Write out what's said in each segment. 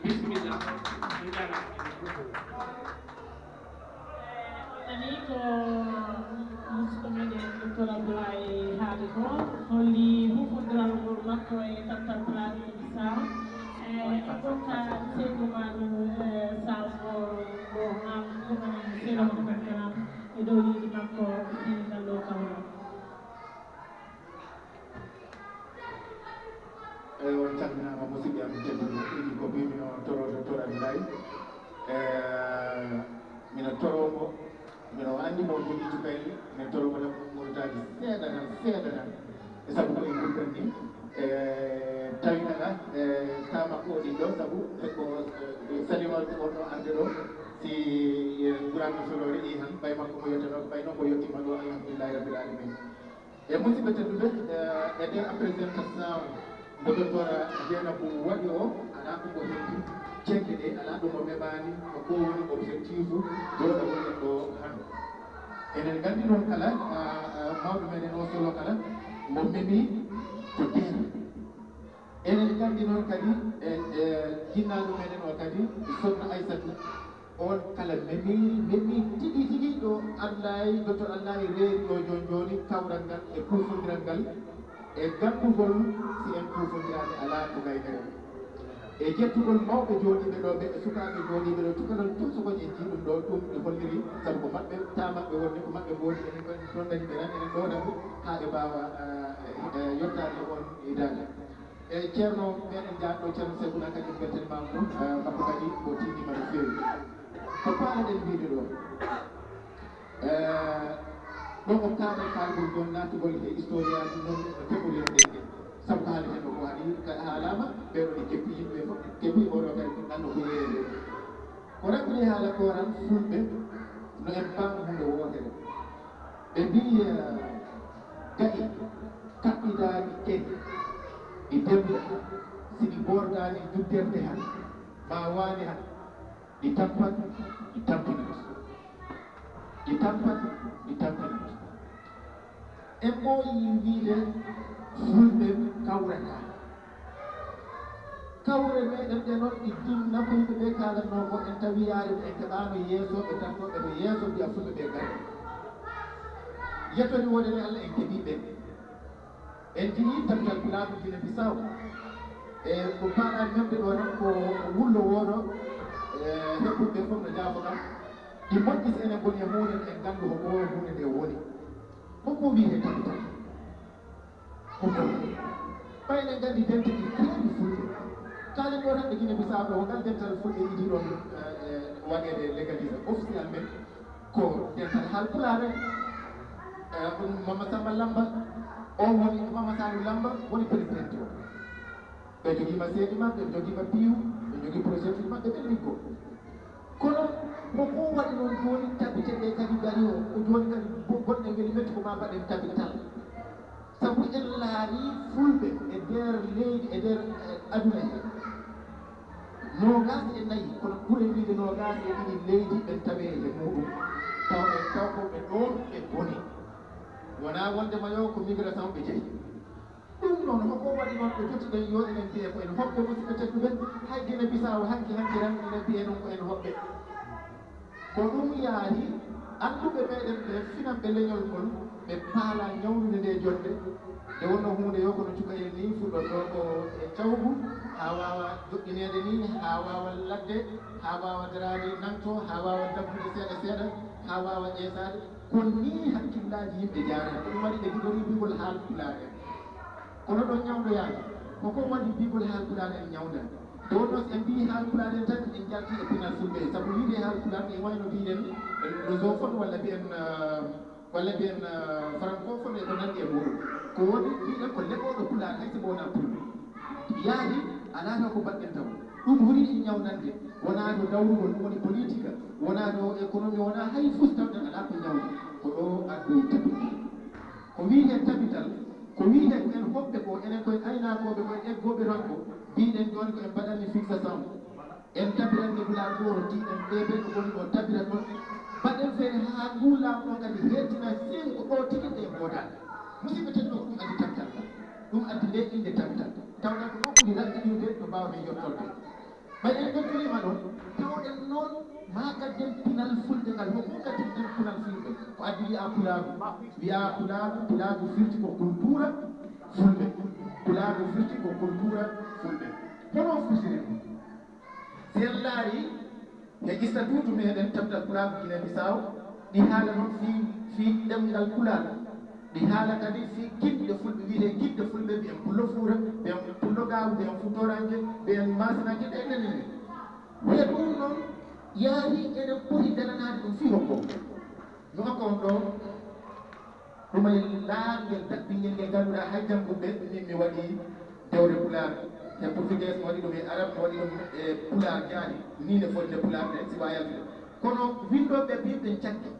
bismillah nani ko musidɗo meɗen docteur Abdoulaye haali ko holli hufodiral ngol makko e tantal plaɗo Bissau e ɗonka seydu maɗo sawgo ngo ngam ɗumanan seeɗa ko ɗumantanam e dow yiɗi makko finallo kawra on calminama musidɓe am tedduɓe ɗiɗi ko mbimi o toro docteur Abdoulaye mino toromo mino andi mo jogi cukalel min toromo tan murtaji seeɗa tan e saabu ko en gurɗen ni tawinaga tamakko ɗi ɗo saabu eko salimalko wonno arde ɗo si gurama solore ɗi tan ɓay makko mo yettano ɓay noon ko yettima ɗo alhamdulillahi rabbil alamin e musidɓe tedduɓe e nder présentation mo docteur Dieynabou waɗi o ala ɗum o heddi cekke ɗe ala ɗum o meɓani ko woni objectif joɗo wonen ɗo hande enen gandi noon kala mawɗo meɗen o solo kala mo memi ko nder enen gandi noon kadi e jinnaɗo meɗen o kadi sokhna Aissatou on kala memi tigui ɗo Abdoulaye docteur Abdoulaye reeri ɗo joni kawral ngal e kufodiral ngal e gandugol si en kufodirade ala ko gaynere e jettugol mawɓe jooɗiɓe ɗo ɓe sukaɓe jooɗiɓe ɗo cukalol tout so koñe ji ɗum ɗo ɗum ɓe holliri saabu ko maɓɓe tamaɓe wonde ko maɓɓe gooni enen ɗon dañi ɓe tan enen ɗonaɓe ha ɓe mbawa yettade on idade e ceerno meɗen jaɗɗo ceerno Seydou kadi beltanimama ɗum makko kadi o tinima no fewi ko paalaɗen wiide ɗo ɗo o kaɗa kalgol jon natugol e historiaji noon no keɓodirɗe ɗe sabu ko haaleten ɗo ko haɗi haalama ɓeɗo ɗe keppi yimɓe fof keppi oɗo kadi ɗum ɗanno ko yeeyede ko raɓɓini haala ko tan fulɓe no en paama hunde wotere ɓe mbi gaɗi kaɓɓidaani kedi ɗi demɗe siɗi bordani judderde han ma waani han ɗi tampat ɗi tampinat ɗi tampat ɗi tampinat en ɓooyi wiide fulɓe kawrata kawre meɗen ɗe noon ɗi dimna ko yimɓe ɓe kalanno ko en tawi yaade en keɓano yeesoɓe tantoɓe to yeeso mbiya fulɓe ɓe gari yettoni wonene Allah en keeɓiɓe en jii tamtal pulaɓe Guinée Bissau e ko paɗa memde ɗo tan ko wullo woɗo heɓɓuɓe fof no jaafoɗa ɗi moƴƴi so enen goni e muɗen en gandu ko ɓo hunde nde woni koko wiyete capital koko ɓaynen gandi dente ɗi keeɗi fulɓe kalen ɗo tan ɓe Guinée Bissau ɗo ngal dental fulɓe yiɗi ɗon waɗede légalisé officiel men ko dental Haalpulaar ɗum Mama Samba Lamba o woni Mama Saliou Lamba woni président o ɓe joguima seedi maɓɓe ɓe joguima piiw ɓe jogui projet uji maɓɓe ɓe liggo kono koko waɗi noon joni tabite ɗe kadi gari o ko joni kadi goɗɗe ngeli metti ko ma mbaɗen tabital sabu en laari fulɓe e nder leydi e nder aduna he nogas e nayyi kono ɓuure wiide nogas e ɗiɗi leydi ɓen tawe e muɗum taw en taw ko ɓe ɗon ɓe boni wona wondema yo ko migration ɓe jeeyi ɗum noon hoko waɗi noon ɓe joti ɗen yo enen mbiye ko en hoɓɓe musidɓe tedduɓe hay Guinée Bissau hanki tan enen mbiye ɗum ko en hoɓɓe ko ɗum yaari anduɓe meɗen ɓe finanɓe leñol ngol ɓe paala ñawnude nde jonde nde wonno hunde yo kono cukayen ni fuɗɗon ɗo ko e cawgu ha wawa joƴƴinede ni ha wawa ladde ha wawa darade nanto ha wawa dabbude seeɗa seeɗa ha wawa ƴeesade ko ni hakkillaji yimɓe jarata ko ɗum waɗi ɓe ɗiɗori mbigol Haalpulaar en kono ɗon ñawdoyaga koko waɗi mbigol Haalpulaar en ñawdan nde wonno so en mbi Haalpulaar en tan en jalti e pinal fulɓe saabu wiide Haalpulaar e wayno mbiɗen lusophone walla mbiyen francophone e ko nandi e muɗum ko woni mbiɗen ko leɓoɗo Pulaar hay so wona pulɓe yaadi ala taw ko mbaɗɗen taw ɗum woni e ñawnande wona ɗo dawrugol ɗum woni politique wona ɗo économie wona hay fus tawɗen ala ko ñawde ko ɗo addoy tabital ko wiiten tabital ko wiiten ko en hoɓɓe ko enen koye aynakoɓe koye eggoɓe tan ko mbiɗen joni ko en mbaɗanni fixation en tabiranni Pulaar goto tiɗen ɓeɓe ko woni ɗo tabirat ɗon mbaɗen feere ha nguulamu ɗo kadi hettina sen ko ɗo tigi ɗe mboodani musidɓe tedduɗo ko ɗum addi tabital ɗum addi nde inde tabital tawɗa ko ɗo ɓuri raɗɗiɗinde no mbawmi yettolde ɓaɗen ɓettolima ɗon tawɗen noon makaden pinal fulɓe ngal hokko kadi ɗen pinal fulɓe ko addi wiya pulaagu firti ko cultura fulɓe pulaagu firti ko cultura fulɓe hono fusiri ɗum sen laari e ƴista duutu meɗen tabtal pulaagu Guinée Bissau ɗi haala noon fi ɗemngal pulaar ɗi haala kadi fi kiɗɗe fulɓe wiyete kiɗɗe fulɓe ɓiyen pullo fuura ɓiyen pullo gaawu ɓiyen futoranke ɓiyen masinake ɗe nenene wiya ɗum noon yaari enen poti daranade ɗum fi hokko no hokkon ɗo ɗumay laangel daɓɓingel ngel ganduɗa hay janggoɓe min mi waɗi dewre pulaar e portugais mi waɗi ɗum e arabe mi waɗi ɗum e pulaar jaani ni ne fonde pulaar ɗe si wawi yaltude kono windoɓe mbiɓe caggi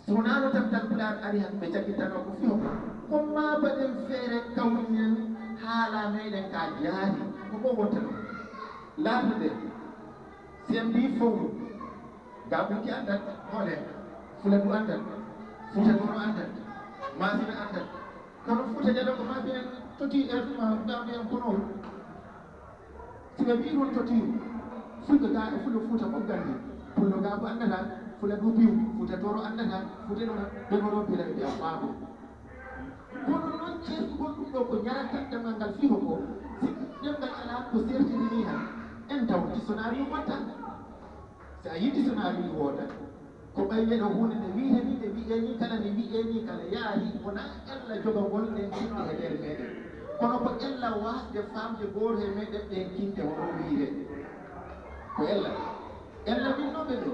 so wonano tan tan pulaar ari han ɓe caggitano ko fi hokko ko mabaɗen feere kawrinen haala meɗen ka jaari ko ɓo wonta ɗum laatude sen mbi fowru gaɓuki andat hoole fuladu andat fuuta gono andat masina andat kono fuuta jaɗo ko ma ɓen toti ma ɓen kono siɓe mbi ɗum totiru fulɓe ga e fulɓe fuuta fof gandi pullo ga ko andata fuladu biw fuuta toro andata fuuta ɗo ɓegoɗo pila ɓe ɓiya faago kono noon ceesu gonɗum ɗo ko ñarata ɗemgal ngal fiho ko si ɗemgal ala ko sertidini han en taw dictionnaire yu watta so a yi dictionnaire yu wooda ko ɓayde ɗo hunde nde wiite ni nde wiye ni kala nde wiye ni kala yaari wona ella jogagol ɗen kinɗe e nder meɗen kono ko ella wasde famde goto e meɗen ɗen kinɗe hono wiire ko ella minnoɓe ɓe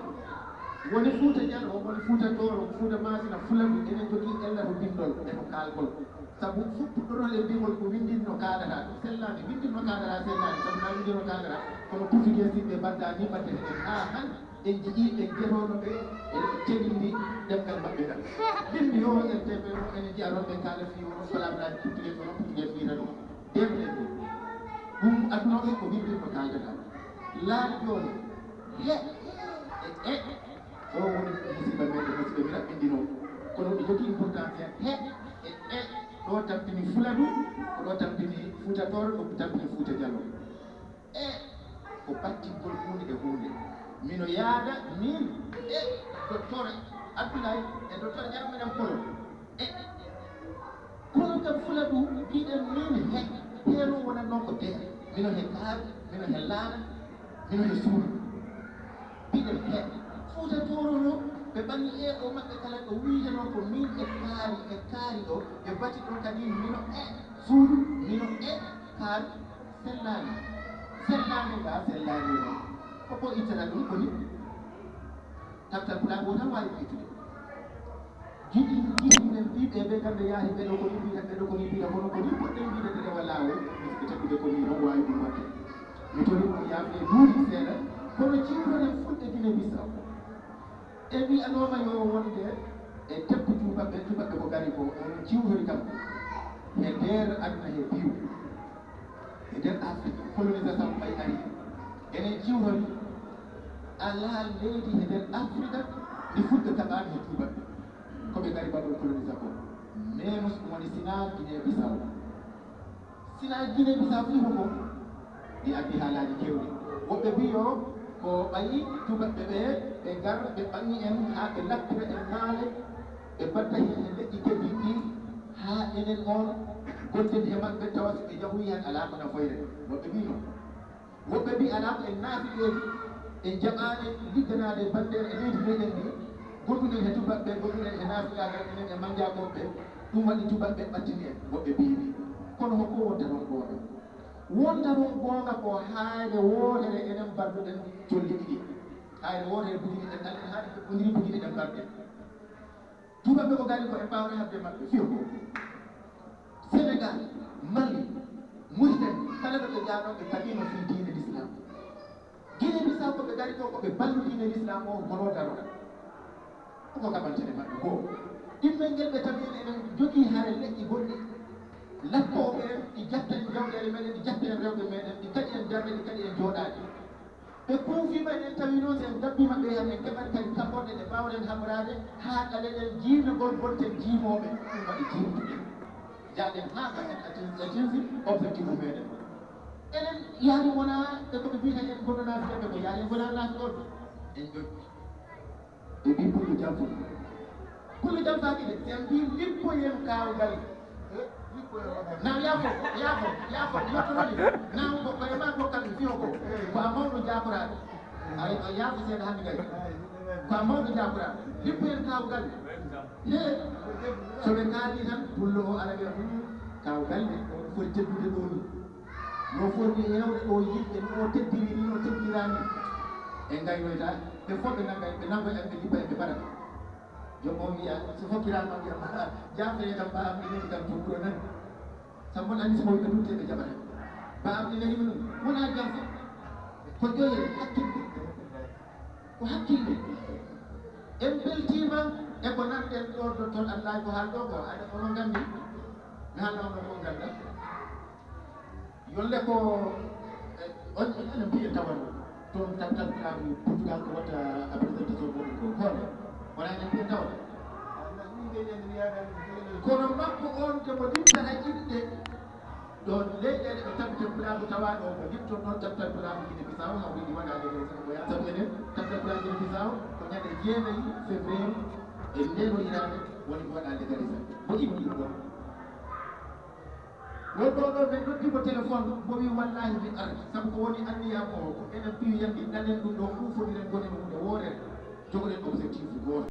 woni fuuta ƴalo woni fuuta toro fuuta masina fuladu enen jogui ella to bindol e to kalgol sabu fuɗɗorol e mbimol ko windinno kaɗata ɗum sellani windinno kaɗata sellani sabu na windinno kaɗata kono portugais siɓe badda ni batte hen ha han en jii en jetono ɓe e teɗindi ɗemgal maɓɓe ngal bindi yo en teɓe o enen jiya ɗon ɓe kaala fi o falablaji portugais onon portugais wiita ɗum demɗen ɗum ɗum addunoɓe ko windinno kaɗata laaɗi joni o woni musiba meɗe musiba mi raɓɓindino kono ɗi jogui importance hen ɗo tampini fuladu ko ɗo tampini fuuta toro ɗo tampini fuuta diallo ko battingol hunde e hunde mino yaada min docteur Abdoulaye e docteur ƴarminen Kolo kono kam fuladu mbiɗen min heeno wonat noon ko deere mino he kaaɓe mino he laana mino he suuna mbiɗen fuuta toro no ɓe ɓanni ɗo maɓɓe kala ɗo wiide noon ko min e kaari ɗo ɓe bati ɗon kadi mino suudu mino kaari sellani ga sellani noon koko ittata ɗum koni tabtal pulago tan wawi ɓeytude jiɗinen mbiɓe ɓe kamɓe yaahi ɓeɗo ko ni mbita ɓeɗo ko ni mbita kono ko ni poɗɗen mbidede rewa lawol ɓe tabbude ko ni noon wawi ɗum wadde mi tori ɗum yaaɓe duuɗi seeɗa kono ciwtonen fulɓe Guinée Bissau e wiyanoma yo wonde e tebbo tubaɓɓe ko gari ko on ciwtori kam e nder aduna he biw e nder Afrique colonisation ɓay ari enen ciwtori ala leydi e nder Afrique ɗi fuɗɗo taɓani he tubaɓɓe koɓe gari baɗol colonisation menos ɗum woni sina Guinée Bissau fi koko ɗi addi haalaji kewɗi woɓɓe mbiyo ko ɓayi tubaɓɓe ɓe gar ɓe ɓangi en ha ɓe lappira en maale ɓe batta hen e leƴƴi keddi ɗi ha enen on gonten he maɓɓe tawa so ɓe jahoyi hen ala kona foyre woɓɓe mbi noon woɓɓe mbi ala ko en naafi ɗeji en jaɓani ligganade bandere e leydi meɗen ndi gonduɗen he tubaɓɓe gonduɗen e naafiyagal enen e manjaɓoɓe ɗum waɗi tubaɓɓe ɓattini en woɓɓe mbiɓi kono hokko wonta noon goonga wonta noon goonga ko haade wootere enen mbarduɗen colli ɗiɗi haade wootere bugini ɗen ɗalen haade ɓodiri bugini ɗen mbarɗen tubaɓɓe ko gari ko e mbawre habde maɓɓe fiyo ko Sénégal Mali Mauritanie kala ɗo ɓe jaaɗo ɓe kaɗino fi diine l'islam Guinée Bissau ko ɓe gari ko koɓe ballu diine l'islam o hono daroɗa koko kaɓantene maɓɓe goo ɗimmel ngel ɓe tawi enen jogii hare leƴƴi gonɗi lappooɓe en ɗi jatten jawɗele meɗen ɗi jatten rewɓe meɗen ɗi kadi en darde ɗi kadi en jooɗaade ɓe kuufima en tawi noon so en dabbima ɓe han en keɓat kadi kaɓɓorɗe ɗe mbawɗen haɓrade haa ɗaleɗen jiirnagol gonten jiimooɓe ɗum waɗi jiimtuɗen jaaɗen haa mbaɗen atinsi objectif meɗen enen yaari wona e koɓe mbiyata en gono naafiyaɓe ko yaari en wona naafiɗon en ƴoƴƴi e mbi pullo jam fof pullo jam faaki de sen mbi lippoyen kawgal naw yaafo yettononi naw ko koye ma gokkatɓe fiyo ko ko a mawɗo jakorade a yaafo seeɗa hannde gay ko a mawɗo jakorade lippoyen kawgal he soɓe kaali tan pullo o ara wiya kawgal de on foti teddude ɗo ni no foti hewde ɗo yimɓe no teddiri ni no teddirani e gaynoyta ɓe fof ɓe nanga en ɓe lippa en ɓe mbaɗata jom on wiya so fokkirama wiyama jafere kam ba am ɗineni kam tumɗo nani sabu mon andi so mowi ɓe dutte ɓe jaɓata ba am ɗinanima ɗum wona jamfa ko ƴoyre hakkille ko hakkille en beltima e ko nanɗen ɗo docteur Allah ko haal ɗo ko aɗa onon gandi mi haalna onon ko ganda yolle ko on ene mbiye tawan toon tantal plaɓe Portugal ko watta présentation muɗum ko hoore wona ene mbiye tawa kono makko on komo littata inɗe ɗon leyɗele ɓe tabbiten plaɓe tawaɗo ko litton noon tabtal plaɓe Guinée Bissau haw yiɗi waɗade ko ya sabu enen tabtal plaɓe Guinée Bissau ko ñande 9 février e ndeno hirande woni ko waɗade garisa mo immi ɗon wonɗo ɗo ɓe noddimo téléphone mo wi wallahi mi ardi sabu ko woni anniyam o ko enen piyu yamɓe ɗanen ɗum ɗo fufodiren gonen hunde woore jogoɗen objectif goto